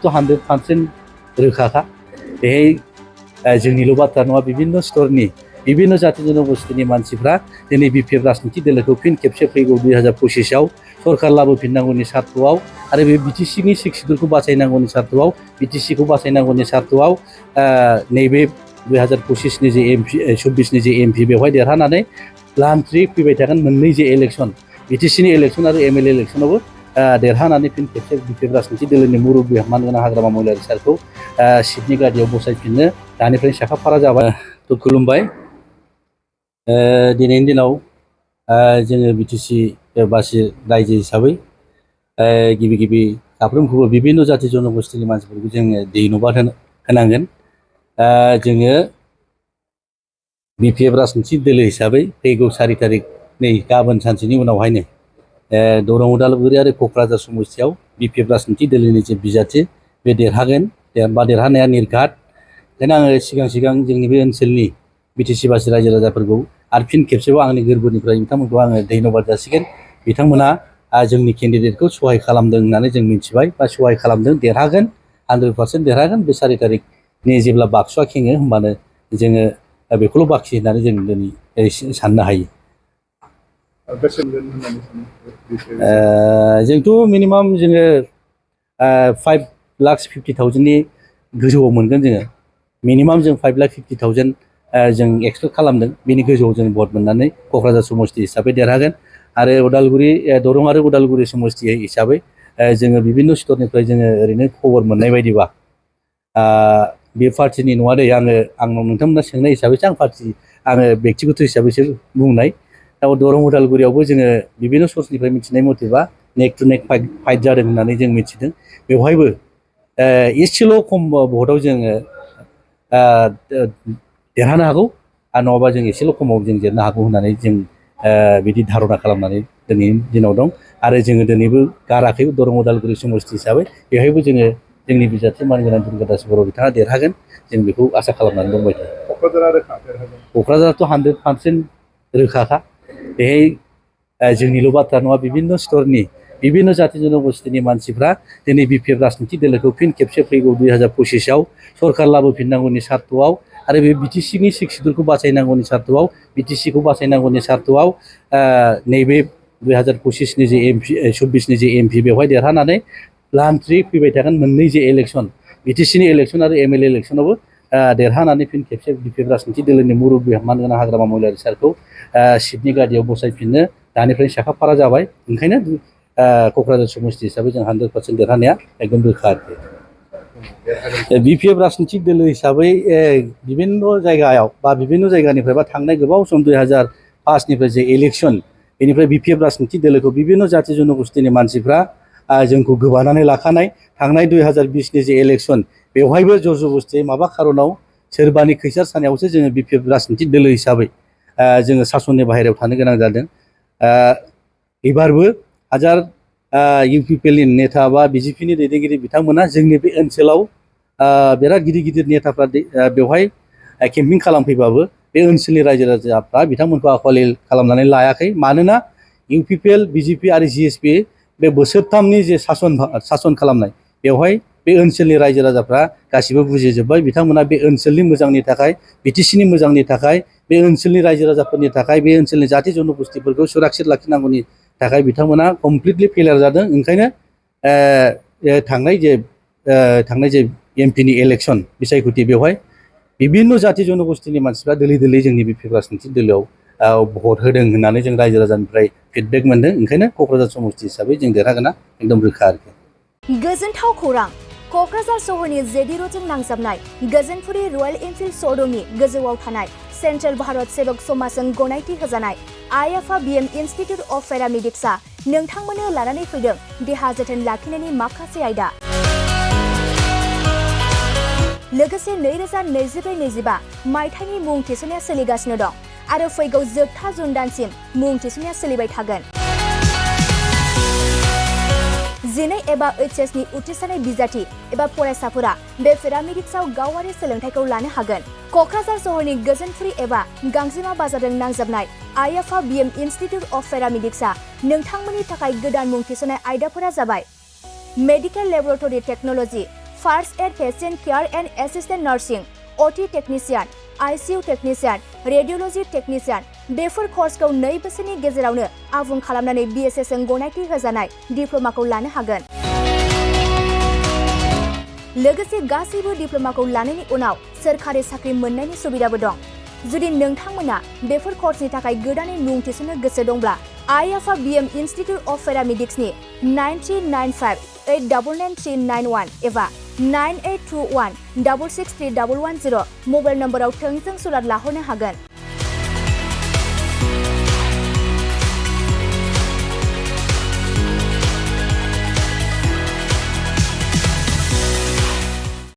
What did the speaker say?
100% रोखाखा बेहाय जोंनिल' बाथ्रा नङा बिभिन्न स्तरनि बिभिन्न जाति जनगोष्ठीनि मानसिफ्रा दिनै बिपिएफ राजनिति दोलोखौ फिन खेबसे फैगौ 2025आव सरकार लाबोफिननांगौनि सार्थआव आरो बे बिटिसिनि सिक्सुरखौ बासायनांगौनि सार्थआव बिटिसिखौ बासायनांगौनि सार्थआव नैबे 2025नि जे एमपि 26नि जे एमपि बेवहाय देरहानानै लान्ट्रि फैबाय थागोन मोननै जे इलेक्सन बिटिसिनि इलेक्सन आरो एमएलए इलेक्सनावबो देरहानानै फिन खेबसे बिपिएफ राजनिति दोलोनि मुरब्बी मानगोनां हाग्रामा महिलारि सारखौ सिटनि गादियाव बसायफिननो दानिफ्रायनो साखाफारा जाबाय। खुलुमबाय। दिनैनि दिनाव जोङो बिटिसि बासि रायजो हिसाबै गिबि गिबि साफ्रोमखौबो बिभिन्न जाति जनगोष्ठीनि मानसिफोरखौ जोङो धन्यबाद होनांगोन। जोङो बिपिएफ राजनिति दोलो हिसाबै फैगौ 4 तारिख नै गाबोन सानसेनि उनावहायनो दरं उदालगुरि आरो क'क्राझार समस्तियाव बिपिएफ राजनिति दोलोनि जे बिजाथि बे देरहागोन देरहानाया निर्घात। ओंखायनो आङो सिगां जोंनि बे ओनसोलनि बिटिसि बासि रायजो राजाफोरखौ आरो फिन खेबसेबाव आंनि गोरबोनिफ्राय बिथांमोनखौ आङो धन्यबाद जासिगोन। बिथांमोना जोंनि केन्डिडेटखौ सहाय खालामदों होननानै जों मिथिबाय बा सहाय खालामदों। देरहागोन 100% देरहागोन। बे 4 तारिखनि जेब्ला बाक्सुआ खेङो होमबानो जोङो बेखौल' बाखि होननानै जों दिनै साननो हायो। जोंथ' मिनिमाम जोङो 5,50,000नि गोजौआव मोनगोन। जोङो मिनिमाम जों 5,50,000 जों एक्सपेक्ट खालामदों। बेनि गोजौआव जों भट मोननानै क'क्राझार समस्ति हिसाबै देरहागोन आरो उदालगुरि दरं आरो उदालगुरि समस्ति हिसाबै जोङो बिभिन्न स्तरनिफ्राय जोङो ओरैनो खबर मोननाय बायदिबा बे पार्टिनि नङा दे आंनाव नोंथांमोना सोंनाय हिसाबैसो आङो बेक्तिगत हिसाबैसो बुंनाय। दा दरं उदालगुरियावबो जोङो बिभिन्न सर्सनिफ्राय मिथिनाय मथेबा नेक टु नेक फाइट जादों होननानै जों मिथिदों। बेवहायबो एसेल' खम भटआव जोङो देरहानो हागौ आरो नङाबा जों एसेल' खमाव जों जेननो हागौ होननानै जों बिदि धारना खालामनानै दिनैनि दिनाव दं। आरो जोङो दिनैबो गाराखै दरं उदालगुरि समस्ति हिसाबै बेवहायबो जोङो जोंनि बिजाथि मानगोनां दुर्गा दास बर' बिथाङा देरहागोन जों बेखौ आसा खालामनानै दंबाय थायो। क'क्राझाराथ' 100% रोखाखा बेहाय जोंनिल' बाथ्रा नङा बिभिन्न स्तरनि बिभिन्न जाति जनगोष्ठीनि मानसिफ्रा दिनै बिपिएफ राजनिति दोलोखौ फिन खेबसे फैगौ 2025आव सरकार लाबोफिननांगौनि सार्थआव आरो बे बिटिसिनि सिक्सुरखौ बासायनांगौनि सार्थआव बिटिसिखौ बासायनांगौनि सार्थआव नैबे 2025नि जे एमपि 26नि जे एमपि बेवहाय देरहानानै लान्ट्रि फैबाय थागोन मोननै जे इलेक्सन बिटिसिनि इलेक्सन आरो एमएलए इलेक्सनावबो देरहानानै फिन खेबसे बिपिएफ राजनिति दोलोनि मुरब्बी मानगोनां हाग्रामा महिलारि सारखौ सिटनि गादियाव बसायफिननो दानिफ्रायनो साखाफारा जाबाय। ओंखायनो क'क्राझार समस्ति हिसाबै जों 100% देरहानाया एकदम रोखा आरोखि। बिपिएफ राजनिति दोलो हिसाबै बिभिन्न जायगायाव बा बिभिन्न जायगानिफ्राय बा थांनाय गोबाव सम 2005निफ्राय जे इलेक्सन बेनिफ्राय बिपिएफ राजनिति दोलोखौ बिभिन्न जाति जनगोष्ठीनि मानसिफ्रा जोंखौ गोबानानै लाखानाय थांनाय 2020नि जे इलेक्सन बेवहायबो जर जबस्तियै माबा खारनाव सोरबानि खैसार सानायावसो जोङो बिपिएफ राजनिति दोलो हिसाबै जोङो सासननि बाहेरायाव थानो गोनां जादों। एबारबो हाजार इउपिपिएलनि नेता बा बिजेपिनि दैदेनगिरि बिथांमोना जोंनि बे ओनसोलाव बिराद गिदिर नेताफ्रा बेवहाय केम्पिं खालामफैबाबो बे ओनसोलनि रायजो राजाफ्रा बिथांमोनखौ आखुवालि खालामनानै लायाखै। मानोना इउपिपिएल बिजेपि आरो जिएसपि बे बोसोरथामनि जे सासन खालामनाय बेवहाय बे ओनसोलनि रायजो राजाफ्रा गासिबो बुजिजोब्बाय। बिथांमोना बे ओनसोलनि मोजांनि थाखाय बिटिसिनि मोजांनि थाखाय बे ओनसोलनि रायजो राजाफोरनि थाखाय बे ओनसोलनि जाति जनगोष्ठीफोरखौ सुराक्षित लाखिनांगौनि थाखाय बिथांमोना कमप्लिटलि फेलियर जादों। ओंखायनो थांनाय जे एमपिनि इलेक्सन बिसायख'थि बेवहाय बिभिन्न जाति जनगोष्ठीनि मानसिफ्रा दोलै जोंनि बिपिएफ राजनिति दोलोआव भट होदों होननानै जों रायजो राजानिफ्राय फिडबेक मोनदों। ओंखायनो क'क्राझार समस्ति हिसाबै जों देरहागोना एकदम रोखा आरोखि। गोजोनथाव खौरां क'क्राझार सहरनि जेडि र'डजों नांजाबनाय गोजोनपुरि रयेल एनफिल्ड श'रुमनि गोजौआव थानाय सेन्ट्रेल भारत सेबक समाजजों गनायथि होजानाय आइएफआ बिएम इनस्टिट्युट अफ पेरामेडिक्सआ नोंथांमोननो लानानै फैदों देहा जोथोन लाखिनायनि माखासे आयदा। लोगोसे 2024-25 मायथाइनि मुं थिसननाया सोलिगासिनो दं आरो फैगौ जोबथा जुन दानसिम मुं थिसननाया सोलिबाय थागोन। 12 एबा ओइचएसनि उथ्रिसारनाय बिजाथि एबा फरायसाफोरा बे पेरामेडिक्सआव गावारि सोलोंथाइखौ लानो हागोन। क'क्राझार सहरनि गोजोनपुरि एबा गांजिमा बाजारजों नांजाबनाय आइएफआ बिएम इनस्टिट्युट अफ पेरामेडिक्सआ नोंथांमोननि थाखाय गोदान मुं थिसननाय आयदाफोरा जाबाय medical laboratory technology, first aid patient care and assistant nursing, OT technician, ICU technician, radiology technician बेफोर कर्सखौ 2 बोसोरनि गेजेरावनो आबुं खालामनानै BSS जों गनायथि होजानाय डिप्ल'माखौ लानो हागोन। लोगोसे गासैबो डिप्ल'माखौ लानायनि उनाव सोरखारि साख्रि मोननायनि सुबिदाबो दं। जुदि नोंथांमोना बेफोर कर्सनि थाखाय गोदानै मुं थिसननो गोसो दंब्ला आइ-आफा BM इनस्टिट्युट अफ पेरामेडिक्सनि 9395899391 एबा 9821663110 मबाइल नम्बराव थोंजों सुलाद लाहरनो हागोन।